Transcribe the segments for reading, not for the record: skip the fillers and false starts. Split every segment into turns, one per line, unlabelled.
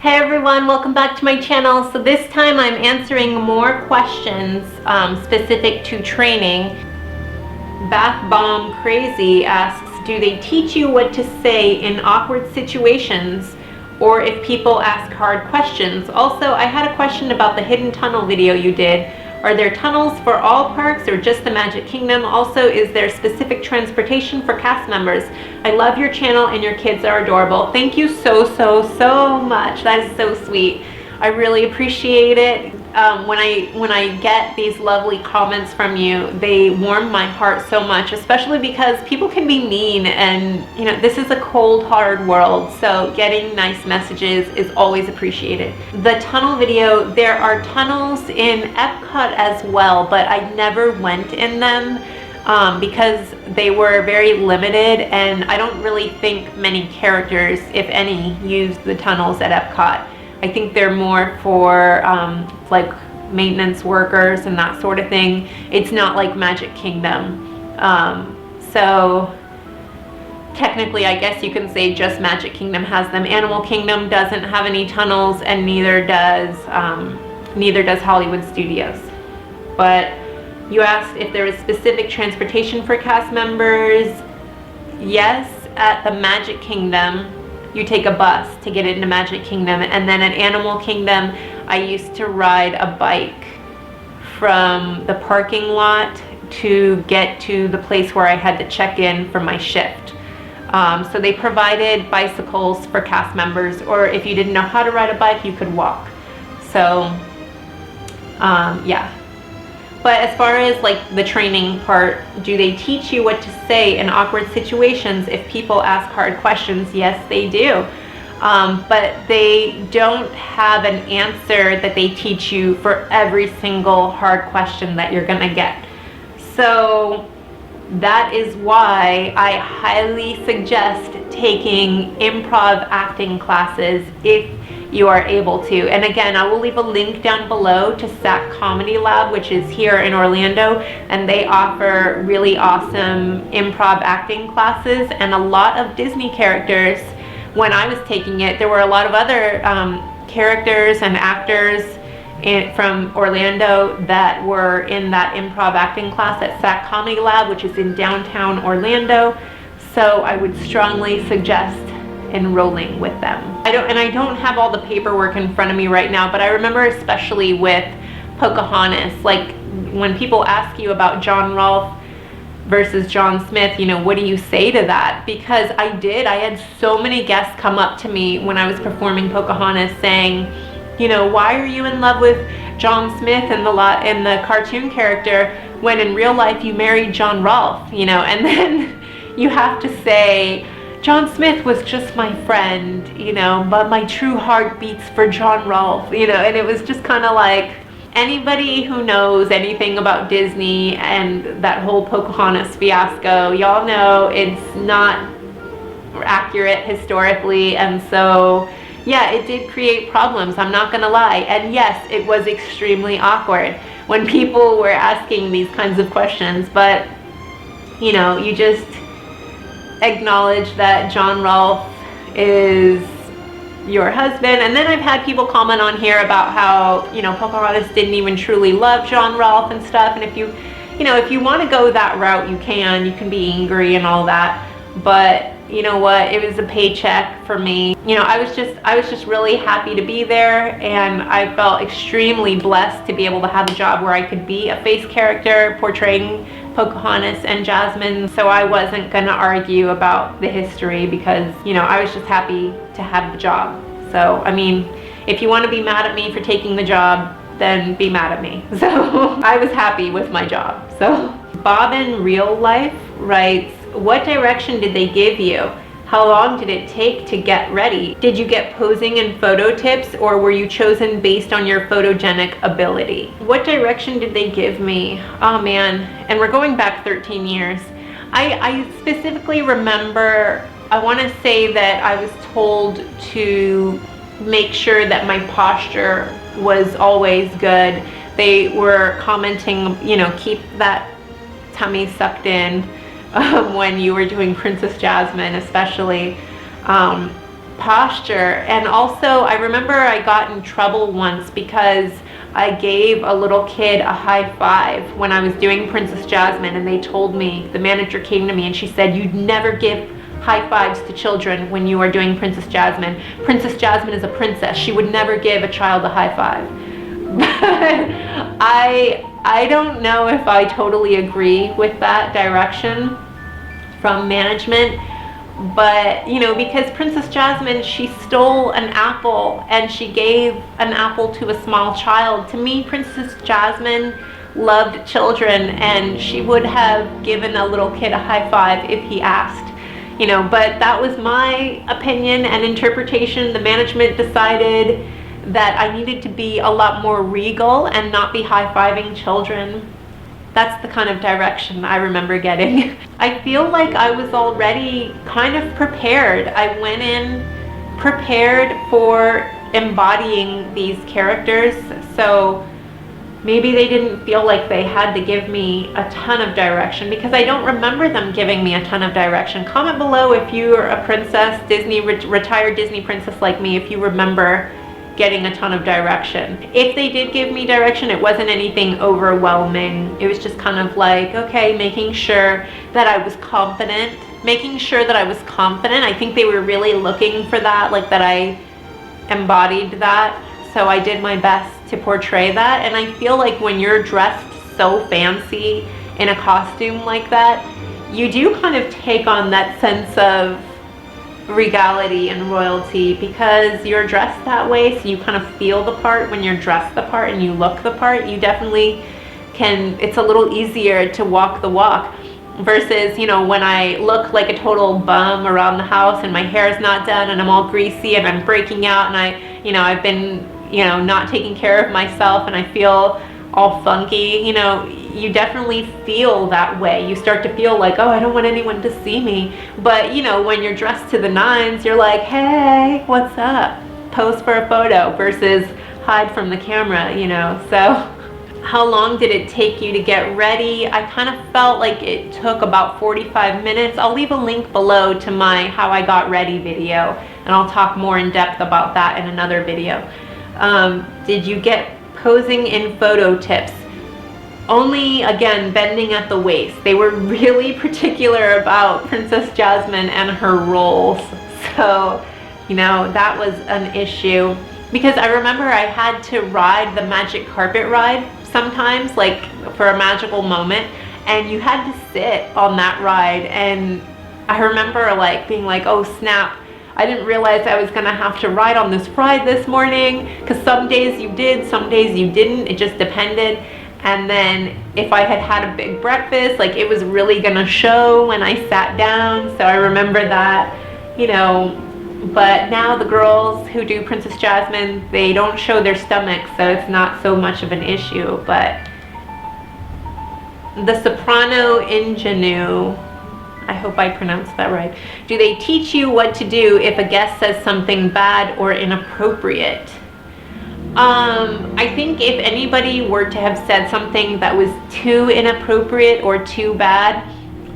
Hey everyone, welcome back to my channel. So this time I'm answering more questions specific to training. Bath Bomb Crazy asks, do they teach you what to say in awkward situations or if people ask hard questions? Also, I had a question about the hidden tunnel video you did. Are there tunnels for all parks or just the Magic Kingdom? Also, is there specific transportation for cast members? I love your channel and your kids are adorable. Thank you so much. That is so sweet. I really appreciate it. When I get these lovely comments from you, they warm my heart so much, especially because people can be mean, and you know, this is a cold, hard world, so getting nice messages is always appreciated. The tunnel video, there are tunnels in Epcot as well, but I never went in them because they were very limited, and I don't really think many characters, if any, use the tunnels at Epcot. I think they're more for like maintenance workers and that sort of thing. It's not like Magic Kingdom. So technically, I guess you can say just Magic Kingdom has them. Animal Kingdom doesn't have any tunnels, and neither does Hollywood Studios. But you asked if there is specific transportation for cast members. Yes, at the Magic Kingdom, you take a bus to get into Magic Kingdom, and then at Animal Kingdom, I used to ride a bike from the parking lot to get to the place where I had to check in for my shift. So they provided bicycles for cast members, or if you didn't know how to ride a bike, you could walk. So, yeah. But as far as like the training part, do they teach you what to say in awkward situations if people ask hard questions? Yes, they do. But they don't have an answer that they teach you for every single hard question that you're gonna get. So that is why I highly suggest taking improv acting classes if you are able to. And again, I will leave a link down below to SAC Comedy Lab, which is here in Orlando, and they offer really awesome improv acting classes. And a lot of Disney characters, when I was taking it, there were a lot of other characters and actors from Orlando that were in that improv acting class at SAC Comedy Lab, which is in downtown Orlando. So I would strongly suggest enrolling with them. I don't have all the paperwork in front of me right now, but I remember especially with Pocahontas, like when people ask you about John Rolfe versus John Smith, you know, what do you say to that? Because I had so many guests come up to me when I was performing Pocahontas saying, you know, why are you in love with John Smith and the cartoon character when in real life you married John Rolfe, you know? And then you have to say, John Smith was just my friend, you know, but my true heart beats for John Rolfe, you know. And it was just kind of like, anybody who knows anything about Disney and that whole Pocahontas fiasco, y'all know it's not accurate historically. And so yeah, it did create problems, I'm not gonna lie. And yes, it was extremely awkward when people were asking these kinds of questions, but you know, you just acknowledge that John Rolfe is your husband. And then I've had people comment on here about how, you know, Pocahontas didn't even truly love John Rolfe and stuff. And if you want to go that route, you can be angry and all that, but you know what, it was a paycheck for me. You know, I was just really happy to be there, and I felt extremely blessed to be able to have a job where I could be a face character portraying Pocahontas and Jasmine. So I wasn't gonna argue about the history because, you know, I was just happy to have the job. So I mean, if you want to be mad at me for taking the job, then be mad at me. So I was happy with my job. So Bob in Real Life writes, what direction did they give you? How long did it take to get ready? Did you get posing and photo tips, or were you chosen based on your photogenic ability? What direction did they give me? Oh man, and we're going back 13 years. I specifically remember, I want to say that I was told to make sure that my posture was always good. They were commenting, you know, keep that tummy sucked in when you were doing Princess Jasmine especially. posture. And also, I remember I got in trouble once because I gave a little kid a high five when I was doing Princess Jasmine, and they told me, the manager came to me and she said, you'd never give high fives to children when you are doing Princess Jasmine. Princess Jasmine is a princess. She would never give a child a high five. But I don't know if I totally agree with that direction from management. But, you know, because Princess Jasmine, she stole an apple and she gave an apple to a small child. To me, Princess Jasmine loved children, and she would have given a little kid a high five if he asked. You know, but that was my opinion and interpretation. The management decided that I needed to be a lot more regal and not be high-fiving children. That's the kind of direction I remember getting. I feel like I was already kind of prepared. I went in prepared for embodying these characters, so maybe they didn't feel like they had to give me a ton of direction, because I don't remember them giving me a ton of direction. Comment below if you're a princess, retired Disney princess like me, if you remember getting a ton of direction. If they did give me direction, it wasn't anything overwhelming. It was just kind of like, okay, making sure that I was confident. I think they were really looking for that, like that I embodied that. So I did my best to portray that. And I feel like when you're dressed so fancy in a costume like that, you do kind of take on that sense of regality and royalty, because you're dressed that way, so you kind of feel the part when you're dressed the part and you look the part. You definitely can, it's a little easier to walk the walk, versus, you know, when I look like a total bum around the house and my hair is not done and I'm all greasy and I'm breaking out and I've been, not taking care of myself and I feel all funky, you definitely feel that way. You start to feel like, oh, I don't want anyone to see me. But, when you're dressed to the nines, you're like, hey, what's up? Pose for a photo versus hide from the camera, So how long did it take you to get ready? I kind of felt like it took about 45 minutes. I'll leave a link below to my how I got ready video, and I'll talk more in depth about that in another video. Did you get posing in photo tips? Only, again, bending at the waist. They were really particular about Princess Jasmine and her roles. So, that was an issue. Because I remember I had to ride the magic carpet ride sometimes, like for a magical moment, and you had to sit on that ride. And I remember like being like, oh snap, I didn't realize I was gonna have to ride on this ride this morning, because some days you did, some days you didn't, it just depended. And then if I had a big breakfast, like it was really gonna show when I sat down. So I remember that, but now the girls who do Princess Jasmine, they don't show their stomachs, so it's not so much of an issue. But the soprano ingenue, I hope I pronounced that right. Do they teach you what to do if a guest says something bad or inappropriate? I think if anybody were to have said something that was too inappropriate or too bad,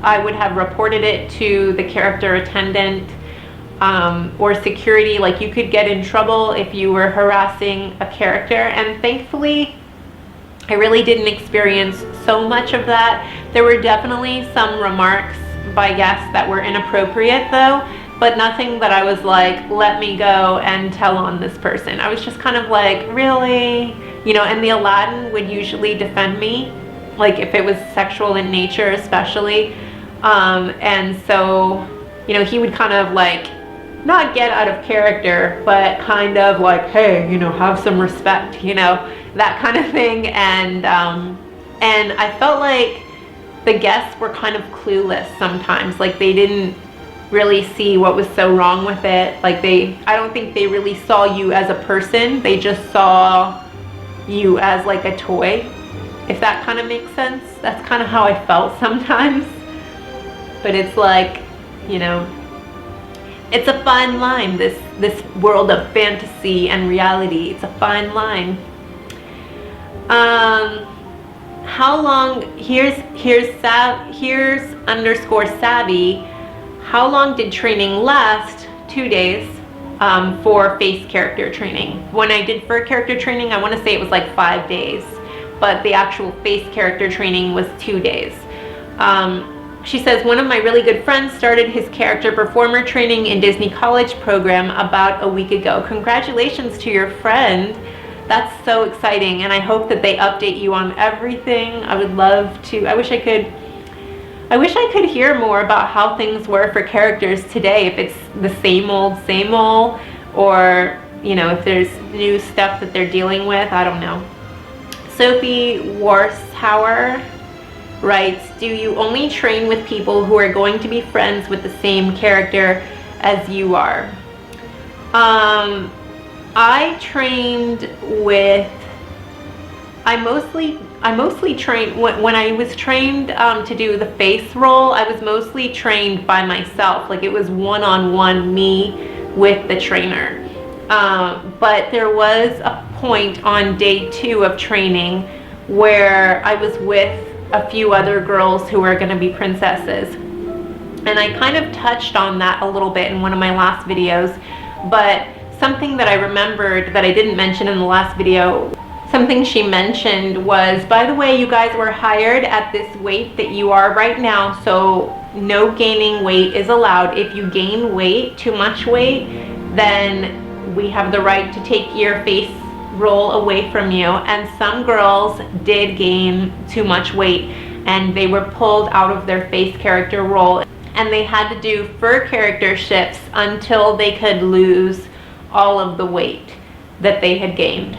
I would have reported it to the character attendant or security. Like, you could get in trouble if you were harassing a character, and thankfully I really didn't experience so much of that. There were definitely some remarks by guests that were inappropriate though, but nothing that I was like, let me go and tell on this person. I was just kind of like, really? And the Aladdin would usually defend me, like if it was sexual in nature especially. And so, he would kind of like, not get out of character, but kind of like, hey, have some respect, that kind of thing. And I felt like the guests were kind of clueless sometimes. Like, they didn't really see what was so wrong with it. Like, I don't think they really saw you as a person. They just saw you as like a toy, if that kind of makes sense. That's kind of how I felt sometimes. But it's like, it's a fine line, this world of fantasy and reality. It's a fine line. How long, here's _savvy. How long did training last? 2 days. for face character training. When I did fur character training, I want to say it was like 5 days, but the actual face character training was 2 days. She says, one of my really good friends started his character performer training in Disney College program about a week ago. Congratulations to your friend. That's so exciting, and I hope that they update you on everything. I would love to. I wish I could hear more about how things were for characters today, if it's the same old, or, you know, if there's new stuff that they're dealing with. I don't know. Sophie Warshauer writes, do you only train with people who are going to be friends with the same character as you are? I trained with, I mostly trained, when I was trained to do the face role, I was mostly trained by myself. Like, it was one-on-one, me with the trainer. But there was a point on day 2 of training where I was with a few other girls who were going to be princesses, and I kind of touched on that a little bit in one of my last videos. But something that I remembered that I didn't mention in the last video, something she mentioned was, by the way, you guys were hired at this weight that you are right now, so no gaining weight is allowed. If you gain weight, too much weight, then we have the right to take your face role away from you. And some girls did gain too much weight, and they were pulled out of their face character role, and they had to do fur character shifts until they could lose all of the weight that they had gained,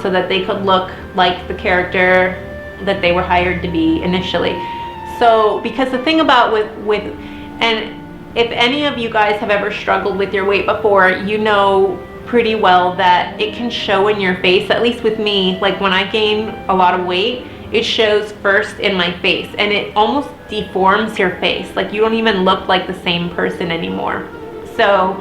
so that they could look like the character that they were hired to be initially. So, because the thing about with and if any of you guys have ever struggled with your weight before, you know pretty well that it can show in your face. At least with me, like when I gain a lot of weight, it shows first in my face, and it almost deforms your face. Like, you don't even look like the same person anymore. So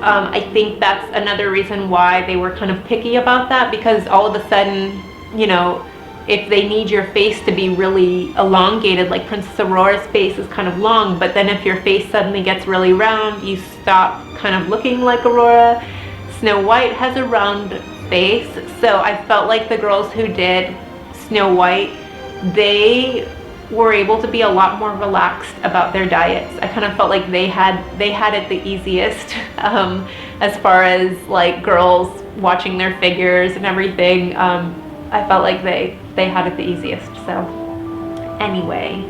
I think that's another reason why they were kind of picky about that, because all of a sudden, you know, if they need your face to be really elongated, like Princess Aurora's face is kind of long, but then if your face suddenly gets really round, you stop kind of looking like Aurora. Snow White has a round face, so I felt like the girls who did Snow White, they were able to be a lot more relaxed about their diets. I kind of felt like they had it the easiest as far as like girls watching their figures and everything. I felt like they had it the easiest. So anyway,